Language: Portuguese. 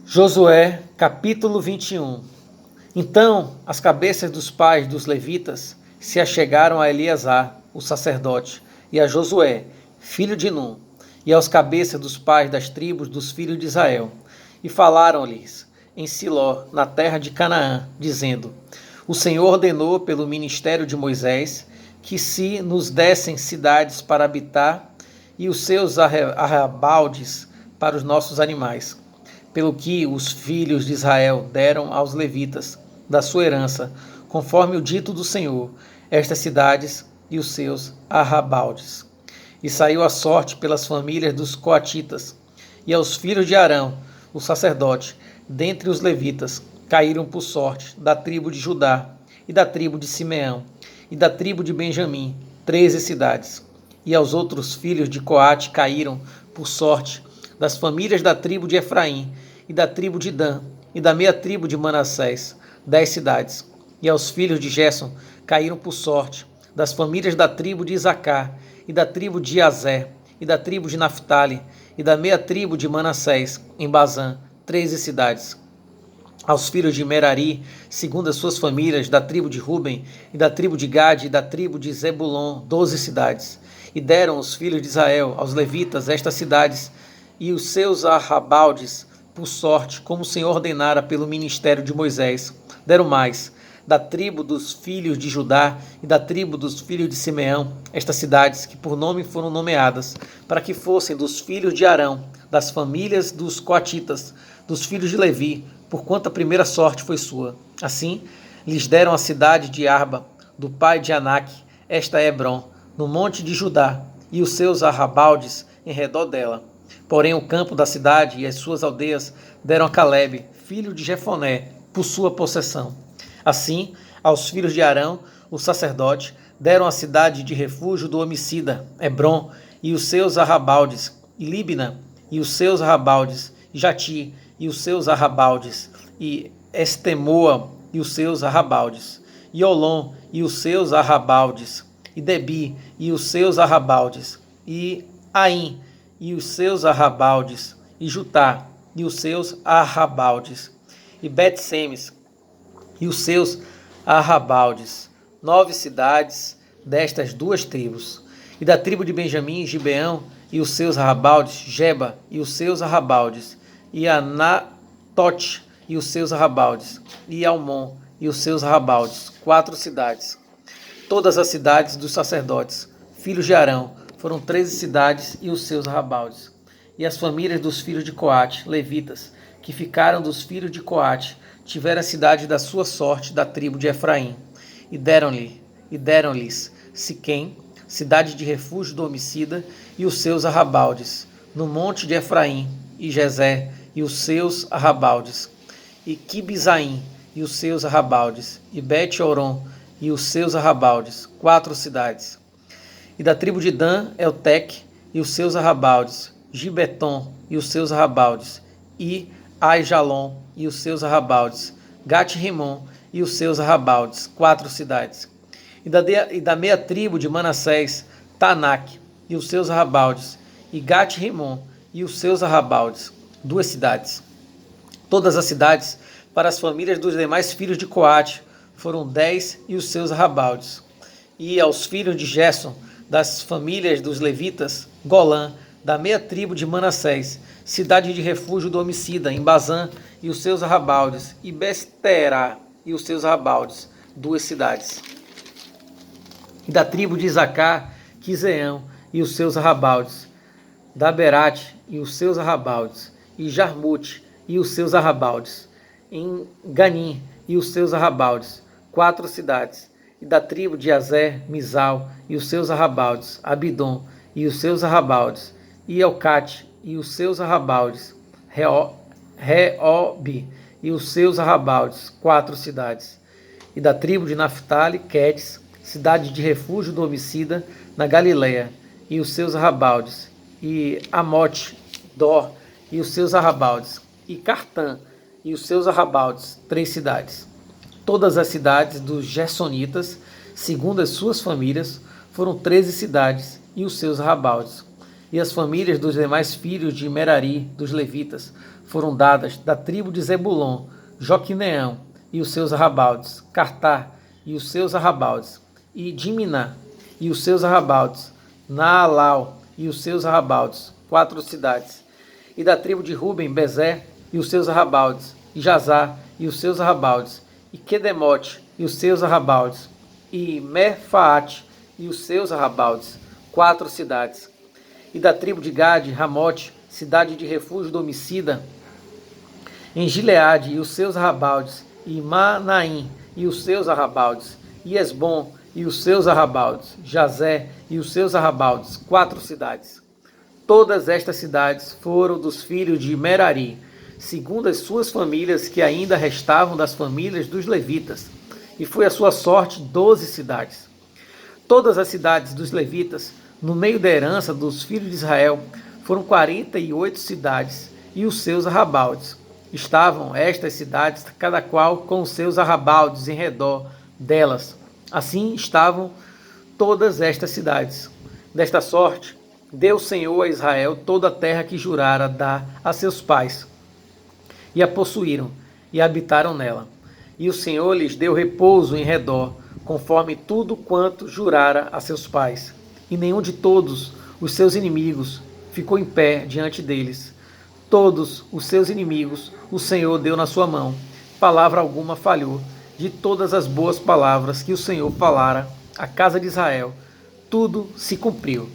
Josué, capítulo 21. Então as cabeças dos pais dos levitas se achegaram a Eleazar, o sacerdote, e a Josué, filho de Num, e aos cabeças dos pais das tribos dos filhos de Israel, e falaram-lhes em Siló, na terra de Canaã, dizendo: O Senhor ordenou pelo ministério de Moisés que se nos dessem cidades para habitar e os seus arrabaldes para os nossos animais, pelo que os filhos de Israel deram aos levitas da sua herança, conforme o dito do Senhor, estas cidades e os seus arrabaldes. E saiu a sorte pelas famílias dos coatitas, e aos filhos de Arão, o sacerdote, dentre os levitas, caíram por sorte da tribo de Judá, e da tribo de Simeão, e da tribo de Benjamim, 13 cidades. E aos outros filhos de Coate caíram por sorte das famílias da tribo de Efraim, e da tribo de Dan, e da meia tribo de Manassés, 10 cidades. E aos filhos de Gerson caíram por sorte das famílias da tribo de Isacar, e da tribo de Azer, e da tribo de Naphtali, e da meia tribo de Manassés, em Bazã, 13 cidades. Aos filhos de Merari, segundo as suas famílias, da tribo de Ruben, e da tribo de Gade, e da tribo de Zebulon, 12 cidades. E deram os filhos de Israel aos levitas estas cidades e os seus arrabaldes, por sorte, como o Senhor ordenara pelo ministério de Moisés. Deram mais, da tribo dos filhos de Judá e da tribo dos filhos de Simeão, estas cidades que por nome foram nomeadas, para que fossem dos filhos de Arão, das famílias dos coatitas, dos filhos de Levi, porquanto a primeira sorte foi sua. Assim, lhes deram a cidade de Arba, do pai de Anak, esta é Hebron, no monte de Judá, e os seus arrabaldes em redor dela. Porém, o campo da cidade e as suas aldeias deram a Calebe, filho de Jefoné, por sua possessão. Assim, aos filhos de Arão, o sacerdote, deram a cidade de refúgio do homicida, Hebron, e os seus arrabaldes, e Líbina, e os seus arrabaldes, e Jati, e os seus arrabaldes, e Estemoa, e os seus arrabaldes, e Olom, e os seus arrabaldes, e Debi, e os seus arrabaldes, e Aim, e os seus arrabaldes, e Jutá, e os seus arrabaldes, e Bet-Semes, e os seus arrabaldes, 9 cidades destas duas tribos. E da tribo de Benjamim, Gibeão, e os seus arrabaldes, Geba, e os seus arrabaldes, e Anatote, e os seus arrabaldes, e Almon, e os seus arrabaldes, 4 cidades. Todas as cidades dos sacerdotes, filhos de Arão, foram 13 cidades e os seus arrabaldes. E as famílias dos filhos de Coate, levitas, que ficaram dos filhos de Coate, tiveram a cidade da sua sorte da tribo de Efraim. E deram-lhes Siquém, cidade de refúgio do homicida, e os seus arrabaldes, no monte de Efraim, e Jezé, e os seus arrabaldes, e Quibizaim, e os seus arrabaldes, e Bet-Oron, e os seus arrabaldes, 4 cidades. E da tribo de Dan, Eltec, e os seus arrabaldes, Gibeton, e os seus arrabaldes, e Aijalon, e os seus arrabaldes, Gat-Rimon, e os seus arrabaldes, 4 cidades. E da meia tribo de Manassés, Tanak, e os seus arrabaldes, e Gat-Rimon, e os seus arrabaldes, 2 cidades. Todas as cidades, para as famílias dos demais filhos de Coate, foram 10 e os seus arrabaldes. E aos filhos de Gerson, das famílias dos levitas, Golã, da meia tribo de Manassés, cidade de refúgio do homicida, em Bazã, e os seus arrabaldes, e Besterá, e os seus arrabaldes, 2 cidades. E da tribo de Isacar, Quiseão, e os seus arrabaldes, Daberate, e os seus arrabaldes, e Jarmute, e os seus arrabaldes, em Ganim, e os seus arrabaldes, 4 cidades. E da tribo de Azer, Misal, e os seus arrabaldes, Abidom, e os seus arrabaldes, e Elcate, e os seus arrabaldes, Reob, e os seus arrabaldes, 4 cidades. E da tribo de Naphtali, Quedes, cidade de refúgio do homicida, na Galileia, e os seus arrabaldes, e Amote, Dor, e os seus arrabaldes, e Cartã, e os seus arrabaldes, 3 cidades. Todas as cidades dos Gersonitas, segundo as suas famílias, foram 13 cidades e os seus arrabaldes. E as famílias dos demais filhos de Merari, dos levitas, foram dadas da tribo de Zebulon, Joquineão e os seus arrabaldes, Cartá e os seus arrabaldes, e Diminá e os seus arrabaldes, Naalau e os seus arrabaldes, 4 cidades. E da tribo de Ruben, Bezé e os seus arrabaldes, e Jazá e os seus arrabaldes, e Quedemote e os seus arrabaldes, e Mefaate e os seus arrabaldes, 4 cidades. E da tribo de Gade, Ramote, cidade de refúgio do homicida, em Gileade e os seus arrabaldes, e Manaim e os seus arrabaldes, e Esbom e os seus arrabaldes, Jazé e os seus arrabaldes, 4 cidades. Todas estas cidades foram dos filhos de Merari, segundo as suas famílias que ainda restavam das famílias dos levitas, e foi a sua sorte 12 cidades. Todas as cidades dos levitas, no meio da herança dos filhos de Israel, foram 48 cidades e os seus arrabaldes. Estavam estas cidades, cada qual com os seus arrabaldes em redor delas. Assim estavam todas estas cidades. Desta sorte, deu o Senhor a Israel toda a terra que jurara dar a seus pais, e a possuíram, e habitaram nela. E o Senhor lhes deu repouso em redor, conforme tudo quanto jurara a seus pais. E nenhum de todos os seus inimigos ficou em pé diante deles. Todos os seus inimigos o Senhor deu na sua mão. Palavra alguma falhou de todas as boas palavras que o Senhor falara à casa de Israel. Tudo se cumpriu.